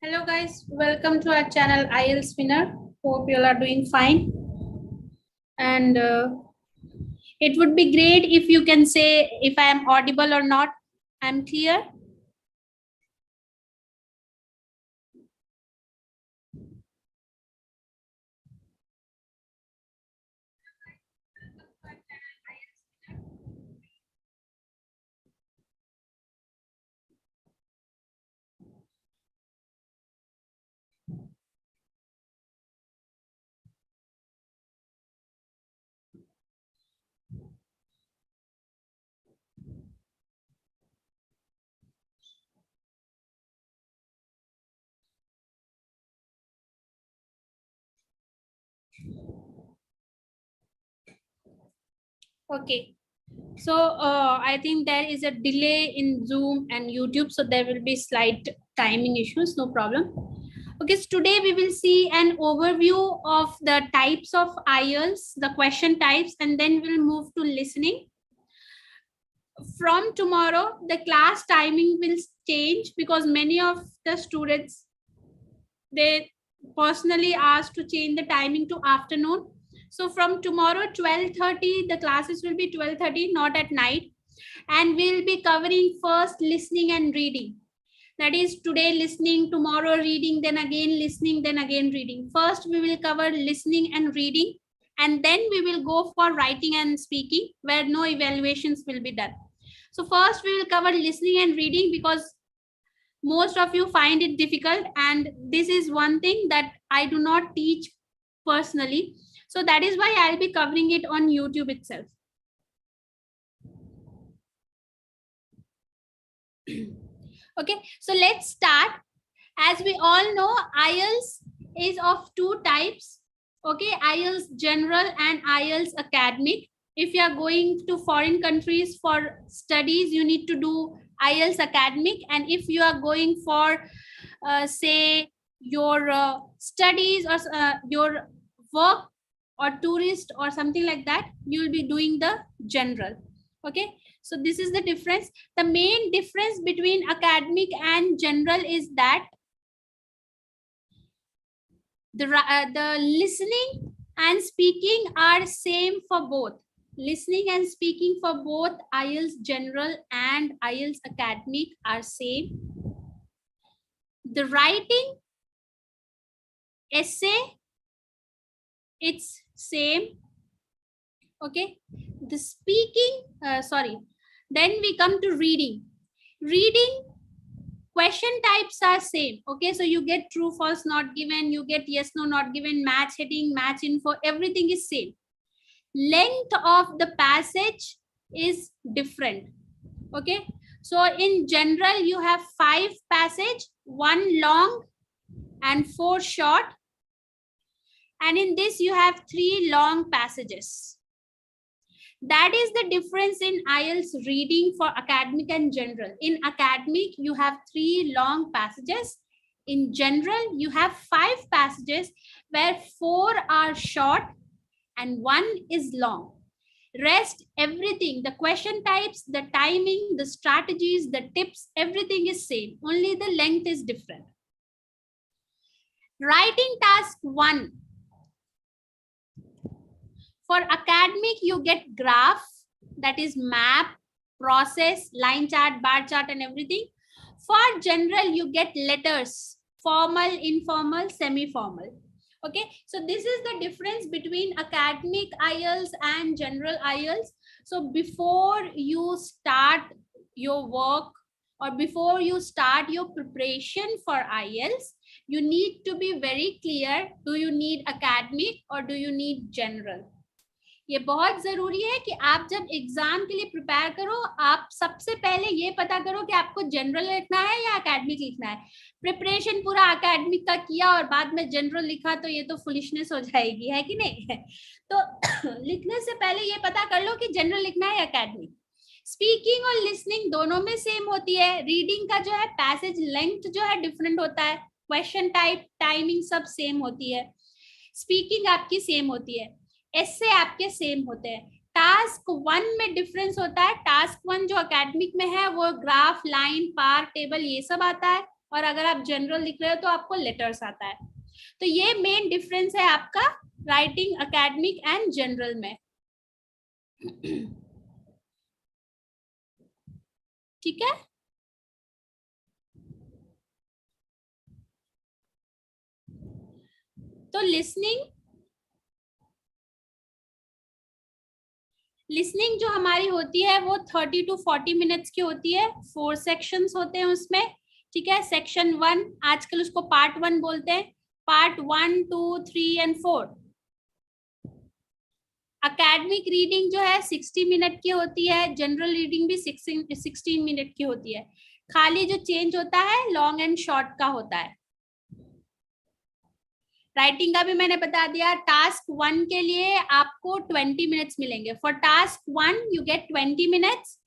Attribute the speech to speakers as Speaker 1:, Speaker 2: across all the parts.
Speaker 1: Hello guys, welcome to our channel Ielts Winner. Hope you all are doing fine. And it would be great if you can say if I am audible or not. I'm clear. Okay. So I think there is a delay in Zoom and YouTube, so there will be slight timing issues. No problem. Okay, so today we will see an overview of the types of IELTS, the question types, and then we'll move to listening. From tomorrow, the class timing will change because many of the students, they personally asked to change the timing to afternoon. So from tomorrow 12:30, the classes will be 12:30, not at night. And we'll be covering first listening and reading. That is today listening, tomorrow reading, then again listening, then again reading. First, we will cover listening and reading. And then we will go for writing and speaking where no evaluations will be done. So first we will cover listening and reading because most of you find it difficult, and this is one thing that I do not teach personally. So that is why I'll be covering it on YouTube itself. Okay, so let's start. As we all know, IELTS is of two types. Okay, IELTS general and IELTS academic. If you are going to foreign countries for studies, you need to do IELTS academic. And if you are going for, say, your studies or your work or tourist or something like that, you will be doing the general. Okay, so this is the difference. The main difference between academic and general is that the listening and speaking are same for both. Listening and speaking for both IELTS general and IELTS academic are same. The writing, essay, it's same. Okay, the speaking, then we come to reading. Reading, question types are same. Okay, so you get true, false, not given, you get yes, no, not given, match heading, match info, everything is same. Length of the passage is different. Okay, so in general you have 5 passage, 1 long and 4 short, and in this you have 3 long passages. That is the difference in IELTS reading for academic and general. In academic, you have 3 long passages. In general, you have 5 passages where 4 are short and 1 is long. Rest, everything, the question types, the timing, the strategies, the tips, everything is same. Only the length is different. Writing task 1. For academic, you get graph, that is map, process, line chart, bar chart, and everything. For general, you get letters, formal, informal, semi-formal. Okay, so this is the difference between academic IELTS and general IELTS. So before you start your work or before you start your preparation for IELTS, you need to be very clear, do you need academic or do you need general? ये बहुत जरूरी है कि आप जब exam के लिए prepare करो, आप सबसे पहले ये पता करो कि आपको जनरल लिखना है या एकेडमिक लिखना है. प्रिपरेशन पूरा एकेडमिक का किया और बाद में जनरल लिखा तो ये तो फुलिशनेस हो जाएगी, है कि नहीं? तो लिखने से पहले ये पता कर लो कि जनरल लिखना है एकेडमिक. स्पीकिंग और लिसनिंग दोनों में सेम होती है. रीडिंग का जो है पैसेज लेंथ जो है डिफरेंट होता है, क्वेश्चन टाइप, टाइमिंग सब सेम होती है. स्पीकिंग आपकी सेम होती है, ऐसे आपके सेम होते हैं. टास्क 1 में डिफरेंस होता है. टास्क 1 जो एकेडमिक में है वो ग्राफ, लाइन, पार, टेबल ये सब आता है. और अगर आप जनरल लिख रहे हो तो आपको लेटर्स आता है। तो ये मेन डिफरेंस है आपका राइटिंग एकेडमिक एंड जनरल में। ठीक है। तो लिसनिंग जो हमारी होती है वो 30 to 40 मिनट्स की होती है। 4 सेक्शंस होते हैं उसमें। ठीक है। सेक्शन 1 आजकल उसको पार्ट 1 बोलते हैं। Part 1, 2, 3 and 4। अकेडमिक रीडिंग जो है 60 मिनट की होती है। जनरल रीडिंग भी 16 मिनट की होती है। खाली जो चेंज होता है लॉन्ग एंड शॉर्ट का होता है। राइटिंग का भी मैंने बता दिया। टास्क 1 के लिए आपको 20 मिनट्स मिलेंगे। For task 1 you get 20 minutes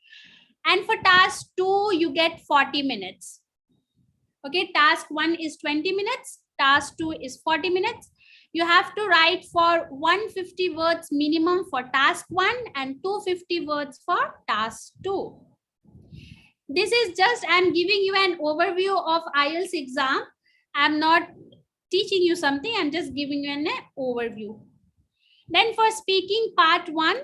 Speaker 1: and for task 2 you get 40 minutes. Okay, task 1 is 20 minutes, task 2 is 40 minutes. You have to write for 150 words minimum for task 1 and 250 words for task 2. This is just, I'm giving you an overview of IELTS exam. I'm not teaching you something, I'm just giving you an overview. Then for speaking part 1,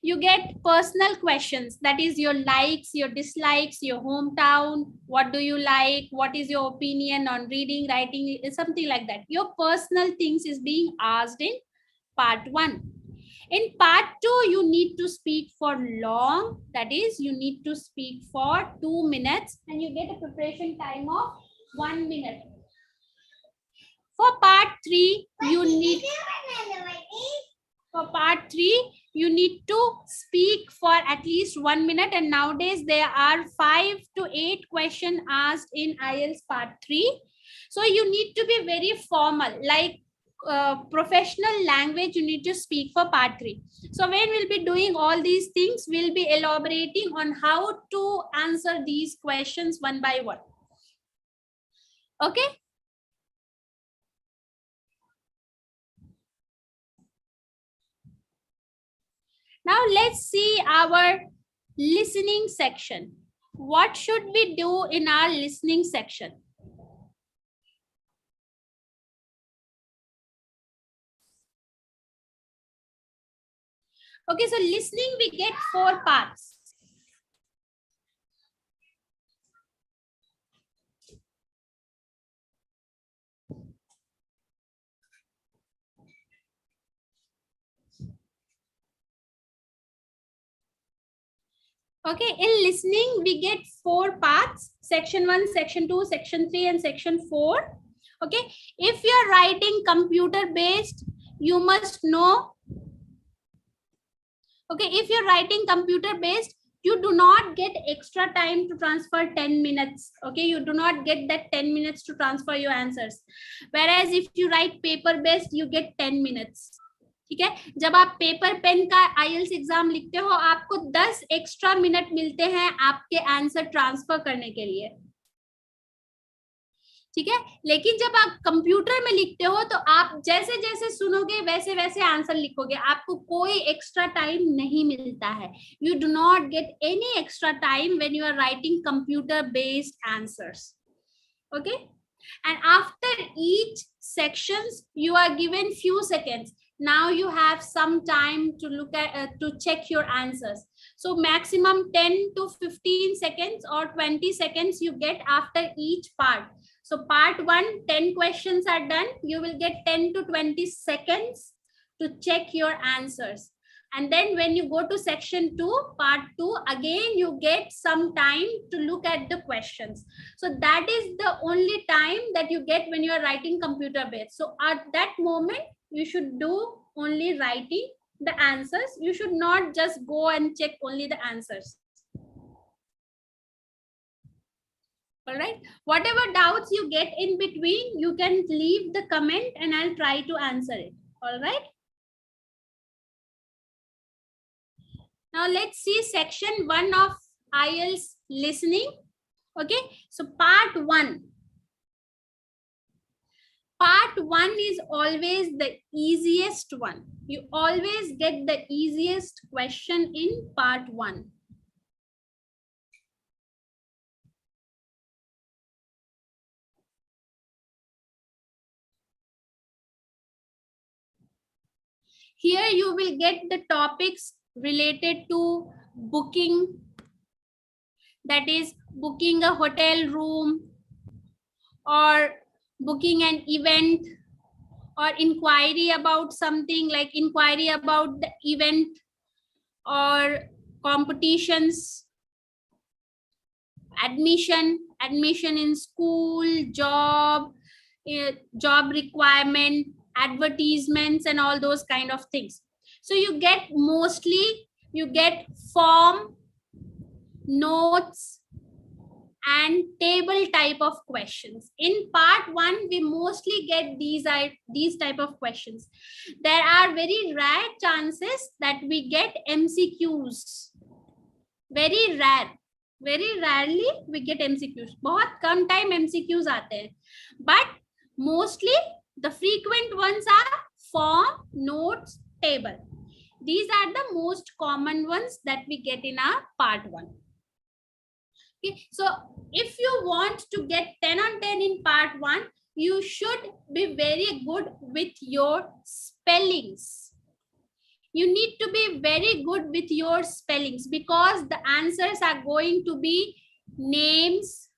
Speaker 1: you get personal questions, that is your likes, your dislikes, your hometown, what do you like, what is your opinion on reading, writing, something like that. Your personal things is being asked in part 1. In part 2 you need to speak for long, that is you need to speak for 2 minutes and you get a preparation time of 1 minute. For part 3 you need you need to speak for at least 1 minute, and nowadays there are 5 to 8 questions asked in IELTS part 3. So you need to be very formal, like professional language you need to speak for part 3. So when we'll be doing all these things, we'll be elaborating on how to answer these questions one by one. Okay. Now let's see our listening section. What should we do in our listening section? Okay, so listening we get 4 parts. Okay, in listening we get 4 parts: section 1, section 2, section 3 and section 4. Okay, if you are writing computer based, you must know. Okay, if you're writing computer based, you do not get extra time to transfer 10 minutes. Okay, you do not get that 10 minutes to transfer your answers. Whereas if you write paper based, you get 10 minutes. ठीक है। जब आप paper pen का IELTS exam लिखते हो, आपको 10 extra minute मिलते हैं आपके आंसर ट्रांसफर करने के लिए। ठीक है। लेकिन जब आप कंप्यूटर में लिखते हो तो आप जैसे जैसे सुनोगे वैसे वैसे आंसर लिखोगे, आपको कोई एक्स्ट्रा टाइम नहीं मिलता है। You do not get any extra time when you are writing computer based answers. Okay, and after each sections you are given few seconds. Now you have some time to look at to check your answers. So maximum 10 to 15 seconds or 20 seconds you get after each part. So part 1, 10 questions are done, you will get 10 to 20 seconds to check your answers. And then when you go to section 2, part 2, again you get some time to look at the questions. So that is the only time that you get when you are writing computer based. So at that moment you should do only writing the answers. You should not just go and check only the answers. All right, whatever doubts you get in between, you can leave the comment and I'll try to answer it. All right, now let's see section 1 of IELTS listening. Okay, so part 1. Part 1 is always the easiest one. You always get the easiest question in part 1. Here you will get the topics related to booking, that is booking a hotel room or booking an event, or inquiry about something like inquiry about the event or competitions, admission in school, job requirement, advertisements, and all those kind of things. So you get form, notes, and table type of questions. In part 1 we mostly get these type of questions. There are very rare chances that we get MCQs. Very rarely we get MCQs. बहुत कम time MCQs आते हैं, but mostly the frequent ones are form, notes, table. These are the most common ones that we get in our part 1. Okay, so if you want to get 10 on 10 in part 1, you should be very good with your spellings. You need to be very good with your spellings, because the answers are going to be names,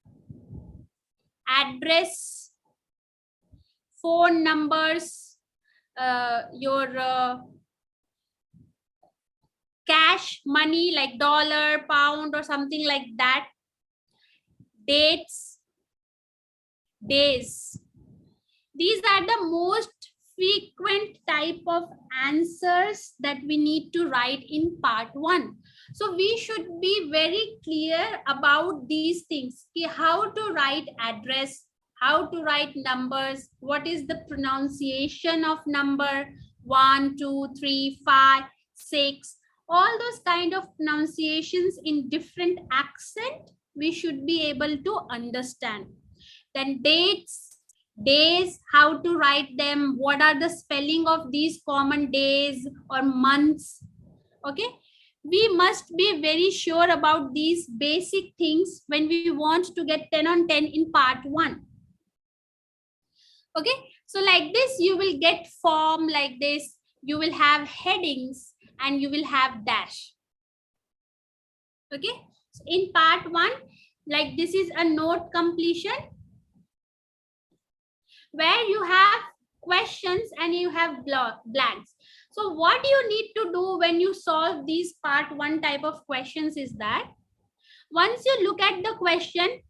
Speaker 1: address, phone numbers, your cash money like dollar, pound, or something like that, dates, days. These are the most frequent type of answers that we need to write in part 1. So we should be very clear about these things. How to write address, how to write numbers, what is the pronunciation of number 1, 2, 3, 5, 6, all those kind of pronunciations in different accent we should be able to understand. Then dates, days, how to write them, what are the spelling of these common days or months. Okay, we must be very sure about these basic things when we want to get 10 on 10 in part 1. Okay, so like this you will get form like this, you will have headings, and you will have dash. Okay, so in part 1, like this is a note completion where you have questions and you have blanks. So what you need to do when you solve these part 1 type of questions is that once you look at the question,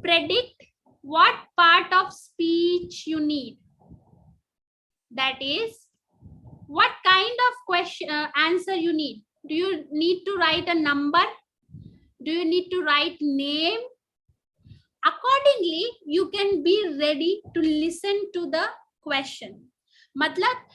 Speaker 1: predict what part of speech you need. That is, what kind of question answer you need. Do you need to write a number? Do you need to write name? Accordingly, you can be ready to listen to the question. मतलब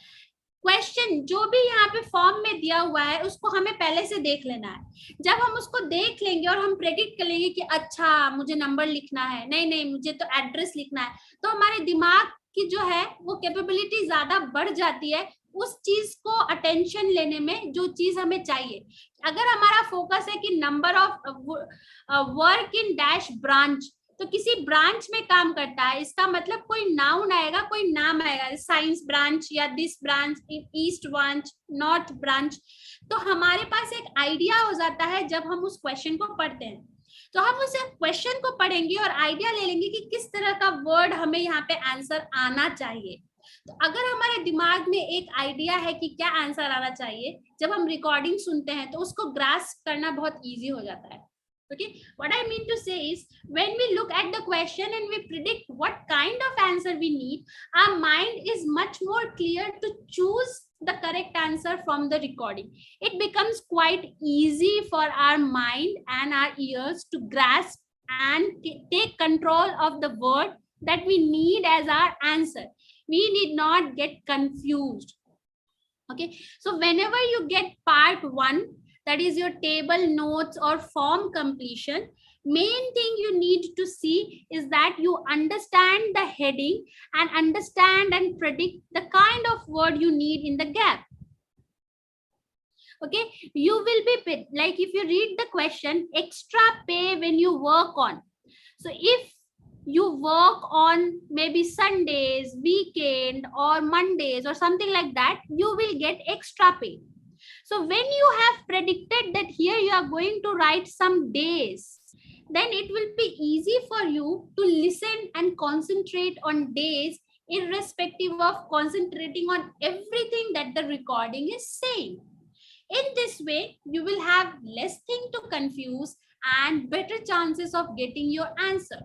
Speaker 1: question जो भी यहाँ पे form में दिया हुआ है उसको हमें पहले से देख लेना है. जब हम उसको देख लेंगे और हम प्रेडिक्ट कर लेंगे कि अच्छा मुझे नंबर लिखना है, नहीं मुझे तो एड्रेस लिखना है, तो हमारे दिमाग की जो है वो कैपेबिलिटी ज्यादा बढ़ जाती है उस चीज को अटेंशन लेने में जो चीज हमें चाहिए. अगर हमारा फोकस है कि number of work in dash branch, तो किसी ब्रांच में काम करता है, इसका मतलब कोई नाउन आएगा, कोई नाम आएगा, साइंस ब्रांच या this branch, east branch, north branch. तो हमारे पास एक आइडिया हो जाता है जब हम उस क्वेश्चन को पढ़ते हैं. तो हम उस क्वेश्चन को पढ़ेंगे और आइडिया ले लेंगे कि किस तरह का वर्ड हमें यहाँ पे आंसर आना चाहिए. तो अगर हमारे दिमाग में एक आइडिया है कि क्या आंसर आना चाहिए, जब हम रिकॉर्डिंग सुनते हैं तो उसको ग्रास्प करना बहुत इजी हो जाता है. Okay, what I mean to say is when we look at the question and we predict what kind of answer we need, our mind is much more clear to choose the correct answer from the recording. It becomes quite easy for our mind and our ears to grasp and take control of the word that we need as our answer. We need not get confused. Okay, so whenever you get part 1, that is your table, notes, or form completion, main thing you need to see is that you understand the heading and understand and predict the kind of word you need in the gap. Okay, you will be paid, like if you read the question, extra pay when you work on. So if you work on maybe Sundays, weekend, or Mondays, or something like that, you will get extra pay. So when you have predicted that here you are going to write some days, then it will be easy for you to listen and concentrate on days, irrespective of concentrating on everything that the recording is saying. In this way, you will have less thing to confuse and better chances of getting your answer.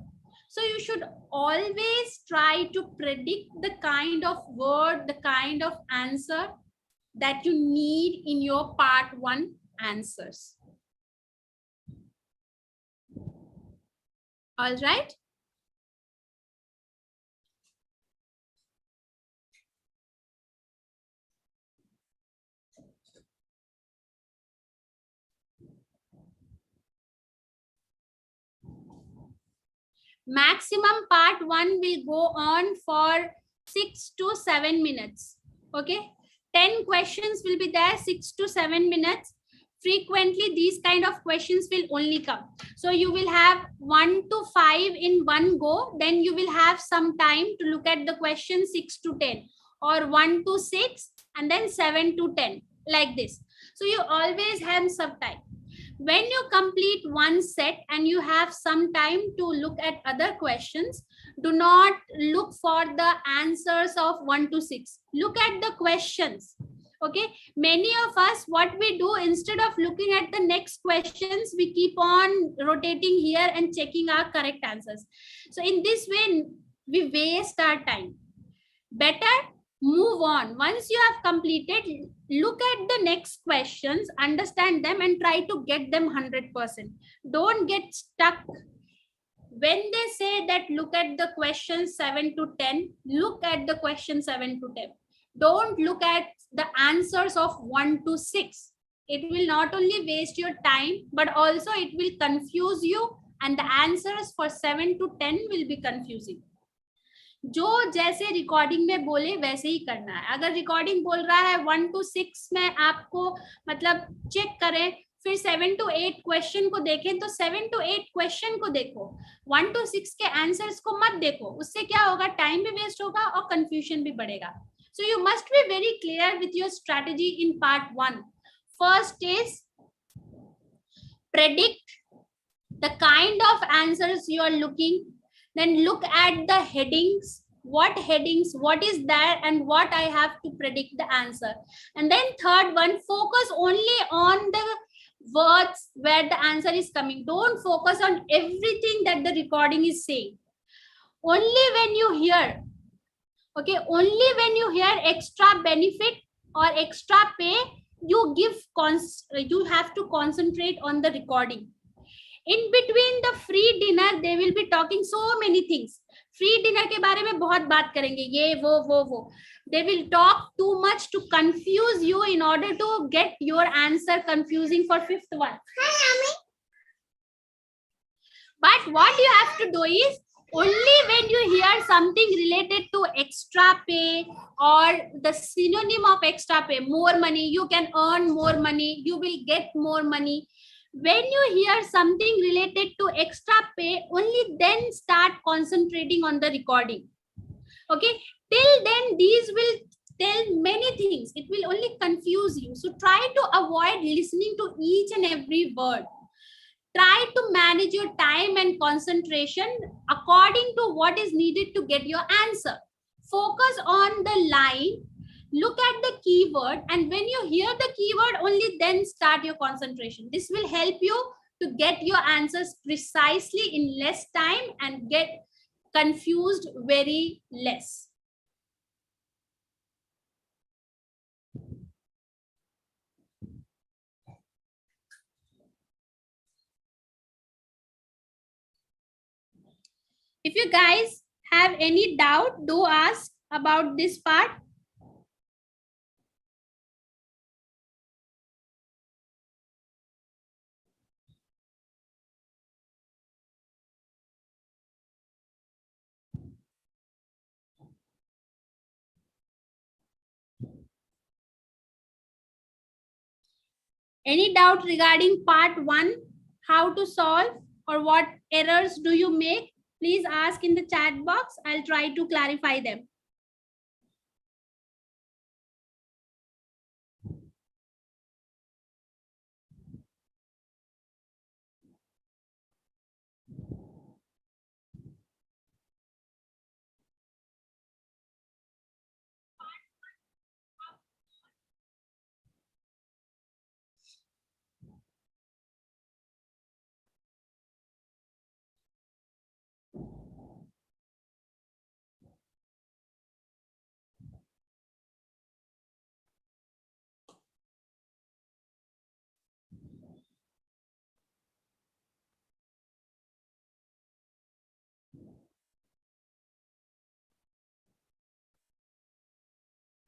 Speaker 1: So you should always try to predict the kind of word, the kind of answer that you need in your part 1 answers. All right. Maximum part 1 will go on for 6 to 7 minutes. Okay. 10 questions will be there, 6 to 7 minutes. Frequently, these kind of questions will only come. So you will have 1 to 5 in one go. Then you will have some time to look at the question 6 to 10, or 1 to 6, and then 7 to 10, like this. So you always have some time. When you complete one set and you have some time to look at other questions, do not look for the answers of 1 to 6. Look at the questions. Okay, many of us, what we do, instead of looking at the next questions, we keep on rotating here and checking our correct answers. So in this way, we waste our time. Better move on. Once you have completed, look at the next questions, understand them, and try to get them 100%. Don't get stuck. When they say that look at the question 7 to 10, look at the question 7 to 10. Don't look at the answers of 1 to 6. It will not only waste your time, but also it will confuse you, and the answers for 7 to 10 will be confusing. जो जैसे recording में बोले वैसे ही करना है. अगर recording बोल रहा है 1 to 6 में आपको मतलब चेक करें, फिर 7 to 8 क्वेश्चन को देखें, तो 7 to 8 क्वेश्चन को देखो, 1 to 6 के आंसर्स को मत देखो. उससे क्या होगा, टाइम भी वेस्ट होगा और कंफ्यूजन भी बढ़ेगा. So you must be very clear with your strategy in part 1. First is predict the kind of answers you are looking. Then look at the headings. What headings, what is there, and what I have to predict the answer. And then third one, focus only on the words where the answer is coming. Don't focus on everything that the recording is saying. Only when you hear, okay, only when you hear extra benefit or extra pay, you have to concentrate on the recording. In between the free dinner, they will be talking so many things. Free dinner के बारे में बहुत बात करेंगे, ये वो. They will talk too much to confuse you in order to get your answer confusing for fifth one. But what you have to do is, only when you hear something related to extra pay or the synonym of extra pay, more money, you can earn more money, you will get more money. When you hear something related to extra pay, only then start concentrating on the recording. Okay, till then these will tell many things. It will only confuse you. So try to avoid listening to each and every word. Try to manage your time and concentration according to what is needed to get your answer. Focus on the line. Look at the keyword, and when you hear the keyword, only then start your concentration. This will help you to get your answers precisely in less time and get confused very less. If you guys have any doubt, do ask about this part. Any doubt regarding part 1, how to solve or what errors do you make? Please ask in the chat box. I'll try to clarify them.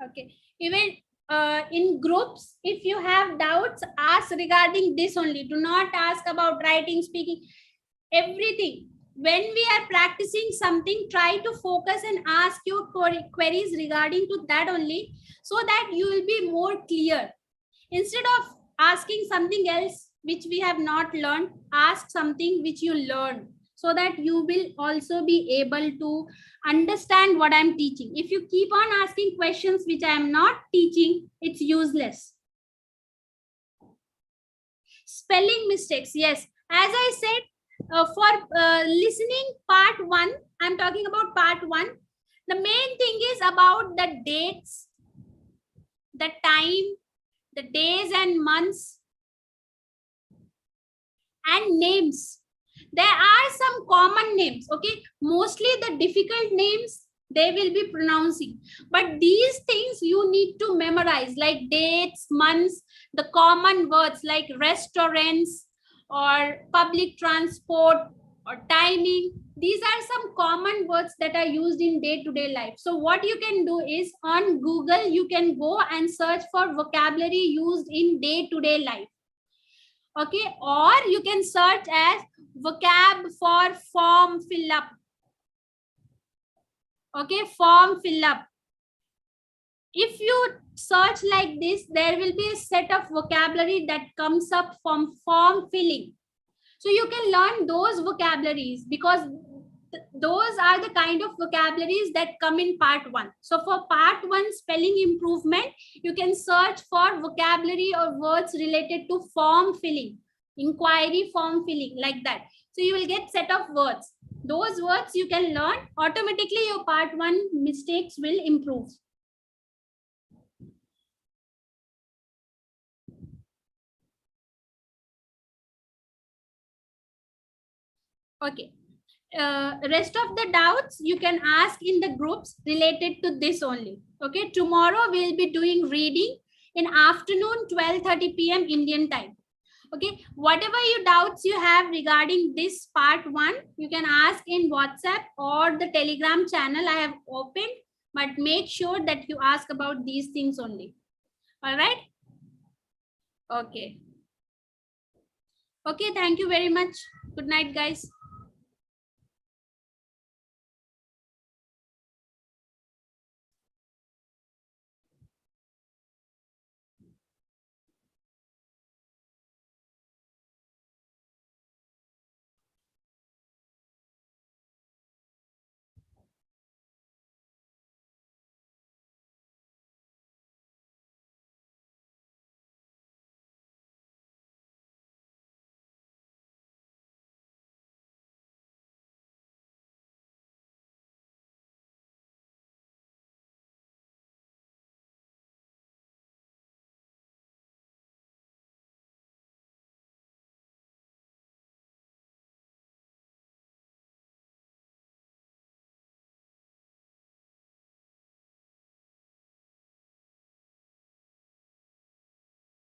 Speaker 1: Okay. Even in groups, if you have doubts, ask regarding this only. Do not ask about writing, speaking, everything. When we are practicing something, try to focus and ask your queries regarding to that only, so that you will be more clear. Instead of asking something else which we have not learned, ask something which you learn, so that you will also be able to understand what I'm teaching. If you keep on asking questions which I am not teaching, it's useless. Spelling mistakes, yes. As I said, for listening part 1, I'm talking about part 1. The main thing is about the dates, the time, the days and months, and names. There are some common names, okay? Mostly the difficult names they will be pronouncing, but these things you need to memorize, like dates, months, the common words like restaurants or public transport or timing. These are some common words that are used in day-to-day life. So what you can do is, on Google you can go and search for vocabulary used in day-to-day life. Okay, or you can search as vocab for form fill up. Okay, form fill up. If you search like this, there will be a set of vocabulary that comes up from form filling. So you can learn those vocabularies, because those are the kind of vocabularies that come in part 1. So for part 1 spelling improvement, you can search for vocabulary or words related to form filling, inquiry form filling, like that. So you will get set of words. Those words you can learn, automatically your part 1 mistakes will improve. Okay. Rest of the doubts you can ask in the groups related to this only. Okay, tomorrow we'll be doing reading in afternoon 12:30 p.m. Indian time. Okay, whatever you doubts you have regarding this part 1, you can ask in WhatsApp or the Telegram channel I have opened, but make sure that you ask about these things only. All right. Okay. Okay, thank you very much. Good night, guys.